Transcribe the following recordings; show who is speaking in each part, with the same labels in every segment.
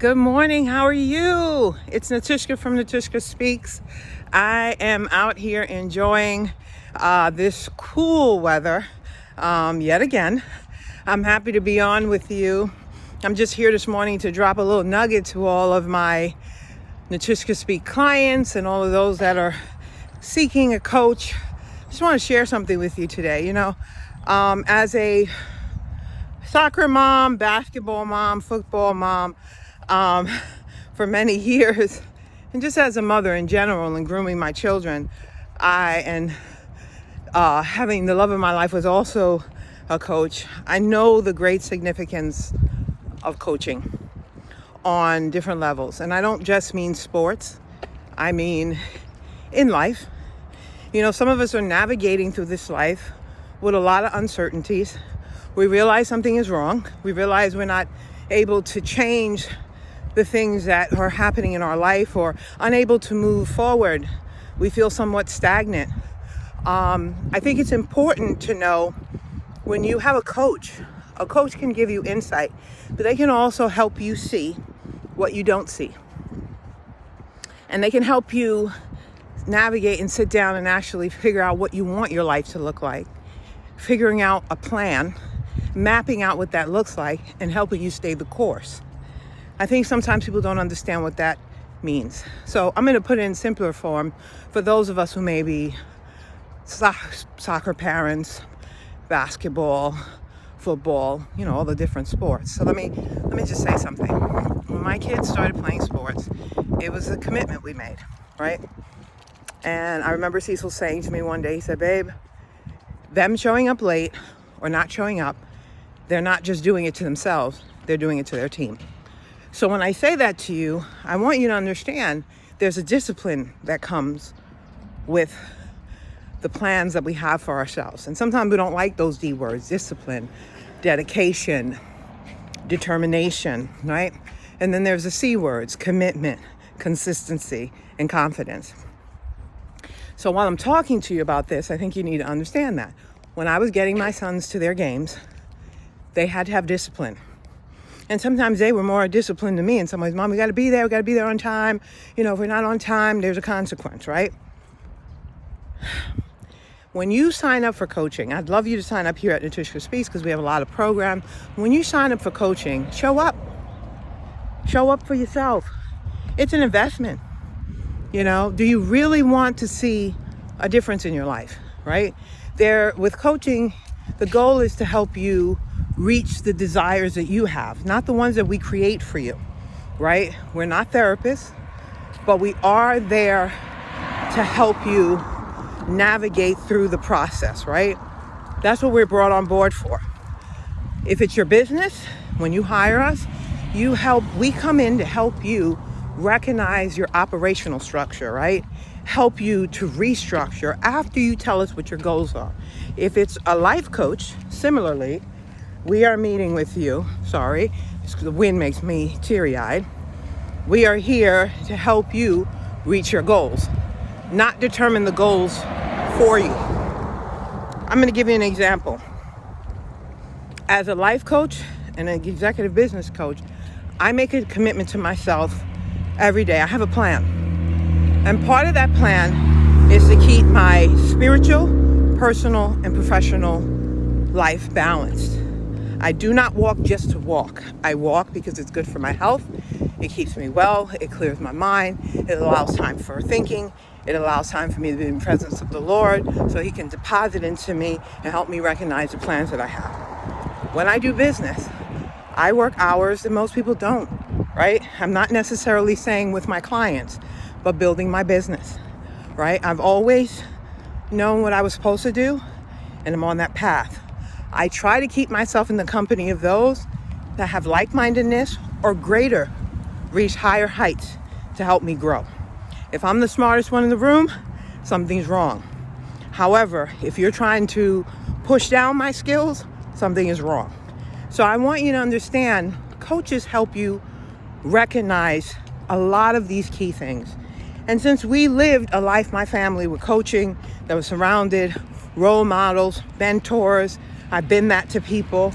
Speaker 1: Good morning. How are you? It's Natushka from Natushka Speaks. I am out here enjoying this cool weather yet again. I'm happy to be on with you. I'm just here this morning to drop a little nugget to all of my Natushka Speak clients and all of those that are seeking a coach. Just want to share something with you today. As a soccer mom, basketball mom, football mom, for many years, and just as a mother in general and grooming my children, having the love of my life was also a coach. I know the great significance of coaching on different levels. And I don't just mean sports. I mean in life. Some of us are navigating through this life with a lot of uncertainties. We realize something is wrong. We realize we're not able to change the things that are happening in our life or unable to move forward. We feel somewhat stagnant. I think it's important to know when you have a coach can give you insight, but they can also help you see what you don't see. And they can help you navigate and sit down and actually figure out what you want your life to look like, figuring out a plan, mapping out what that looks like, and helping you stay the course. I think sometimes people don't understand what that means. So I'm going to put it in simpler form for those of us who may be soccer parents, basketball, football, all the different sports. So let me just say something. When my kids started playing sports, it was a commitment we made, right? And I remember Cecil saying to me one day, he said, "Babe, them showing up late or not showing up, they're not just doing it to themselves, they're doing it to their team." So when I say that to you, I want you to understand there's a discipline that comes with the plans that we have for ourselves. And sometimes we don't like those D words: discipline, dedication, determination, right? And then there's the C words: commitment, consistency, and confidence. So while I'm talking to you about this, I think you need to understand that when I was getting my sons to their games, they had to have discipline. And sometimes they were more disciplined than me in some ways. "Mom, we got to be there on time. If we're not on time, there's a consequence," right? When you sign up for coaching, I'd love you to sign up here at Natushka Speaks because we have a lot of programs. When you sign up for coaching, show up. Show up for yourself. It's an investment. Do you really want to see a difference in your life, right? With coaching, the goal is to help you reach the desires that you have, not the ones that we create for you, right? We're not therapists, but we are there to help you navigate through the process, right? That's what we're brought on board for. If it's your business, when you hire us, we come in to help you recognize your operational structure, right? Help you to restructure after you tell us what your goals are. If it's a life coach, similarly, we are meeting with you. Sorry, the wind makes me teary-eyed. We are here to help you reach your goals, not determine the goals for you. I'm going to give you an example. As a life coach and an executive business coach, I make a commitment to myself every day. I have a plan. And part of that plan is to keep my spiritual, personal, and professional life balanced. I do not walk just to walk. I walk because it's good for my health. It keeps me well. It clears my mind. It allows time for thinking. It allows time for me to be in the presence of the Lord so He can deposit into me and help me recognize the plans that I have. When I do business, I work hours that most people don't, right? I'm not necessarily saying with my clients, but building my business, right? I've always known what I was supposed to do, and I'm on that path. I try to keep myself in the company of those that have like-mindedness or greater, reach higher heights to help me grow. If I'm the smartest one in the room, something's wrong. However, if you're trying to push down my skills, something is wrong. So I want you to understand, coaches help you recognize a lot of these key things. And since we lived a life, my family, with coaching that was surrounded, role models, mentors, I've been that to people.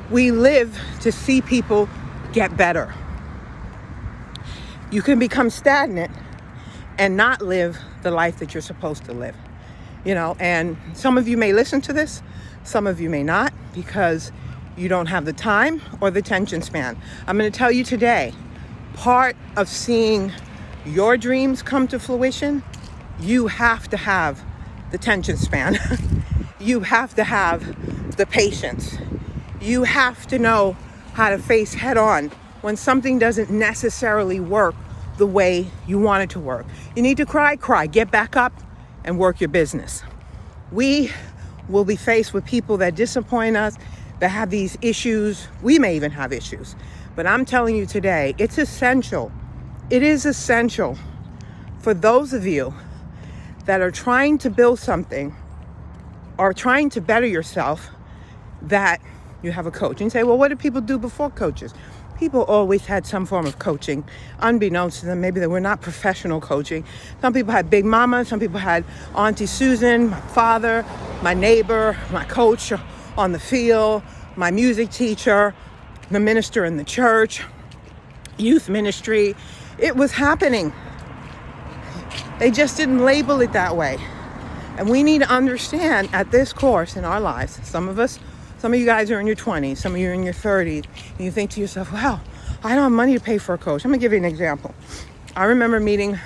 Speaker 1: We live to see people get better. you can become stagnant and not live the life that you're supposed to live. And some of you may listen to this, some of you may not, because you don't have the time or the attention span. I'm going to tell you today, part of seeing your dreams come to fruition, you have to have the attention span. You have to have the patience. You have to know how to face head on when something doesn't necessarily work the way you want it to work. You need to cry, get back up and work your business. We will be faced with people that disappoint us, that have these issues. We may even have issues. But I'm telling you today, it's essential. It is essential for those of you that are trying to build something or trying to better yourself, that you have a coach. And you say, well, what did people do before coaches? People always had some form of coaching, unbeknownst to them. Maybe they were not professional coaching. Some people had Big Mama. Some people had Auntie Susan, my father, my neighbor, my coach on the field, my music teacher, the minister in the church, youth ministry. It was happening. They just didn't label it that way. And we need to understand at this course in our lives, some of you guys are in your 20s, some of you are in your 30s, and you think to yourself, well, I don't have money to pay for a coach. I'm going to give you an example. I remember meeting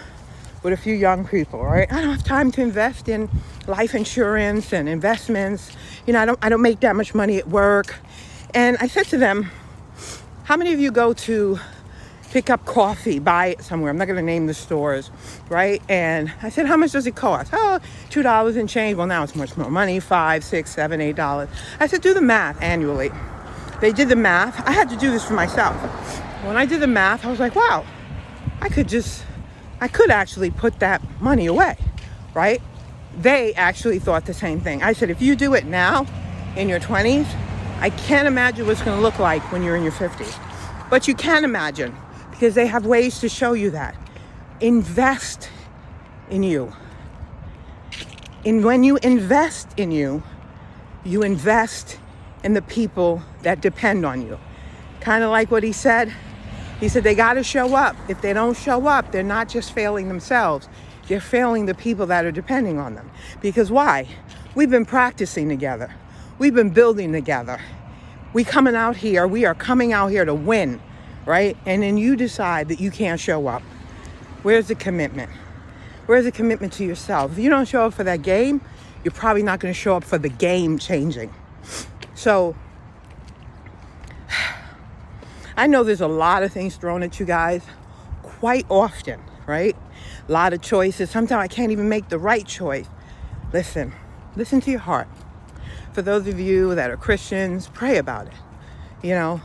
Speaker 1: with a few young people, right? I don't have time to invest in life insurance and investments. I don't make that much money at work. And I said to them, how many of you go to pick up coffee, buy it somewhere? I'm not going to name the stores, right? And I said, how much does it cost? Oh, $2 and change. Well, now it's much more money, $5, $6, $7, $8. I said, do the math annually. They did the math. I had to do this for myself. When I did the math, I was like, wow, I could actually put that money away, right? They actually thought the same thing. I said, if you do it now in your 20s, I can't imagine what it's going to look like when you're in your 50s. But you can imagine, because they have ways to show you that. Invest in you. And when you invest in you, you invest in the people that depend on you. Kind of like what he said. He said they got to show up. If they don't show up, they're not just failing themselves. They're failing the people that are depending on them. Because why? We've been practicing together. We've been building together. We are coming out here to win, right? And then you decide that you can't show up. Where's the commitment? Where's the commitment to yourself? If you don't show up for that game, you're probably not going to show up for the game changing. So I know there's a lot of things thrown at you guys quite often, right? A lot of choices. Sometimes I can't even make the right choice. Listen to your heart. For those of you that are Christians, pray about it.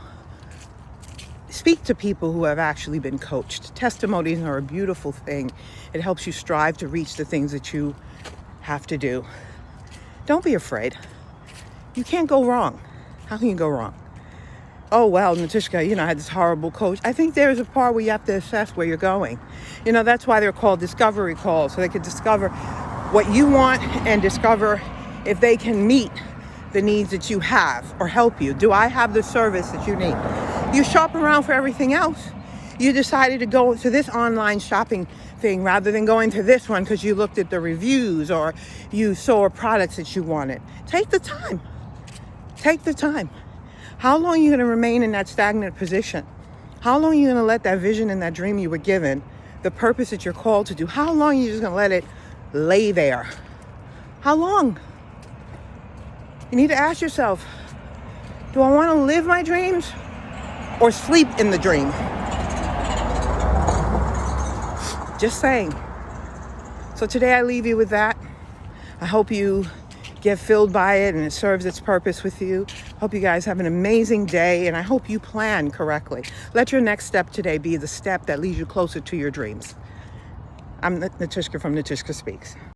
Speaker 1: Speak to people who have actually been coached. Testimonies are a beautiful thing. It helps you strive to reach the things that you have to do. Don't be afraid. You can't go wrong. How can you go wrong? Oh, well, Natushka, I had this horrible coach. I think there's a part where you have to assess where you're going. That's why they're called discovery calls, so they can discover what you want and discover if they can meet the needs that you have or help you. Do I have the service that you need? You shop around for everything else. You decided to go to this online shopping thing rather than going to this one because you looked at the reviews or you saw products that you wanted. Take the time. Take the time. How long are you going to remain in that stagnant position? How long are you going to let that vision and that dream you were given, the purpose that you're called to do, how long are you just going to let it lay there? How long? You need to ask yourself, do I want to live my dreams or sleep in the dream? Just saying. So today I leave you with that. I hope you get filled by it and it serves its purpose with you. Hope you guys have an amazing day, and I hope you plan correctly. Let your next step today be the step that leads you closer to your dreams. I'm Natushka from Natushka Speaks.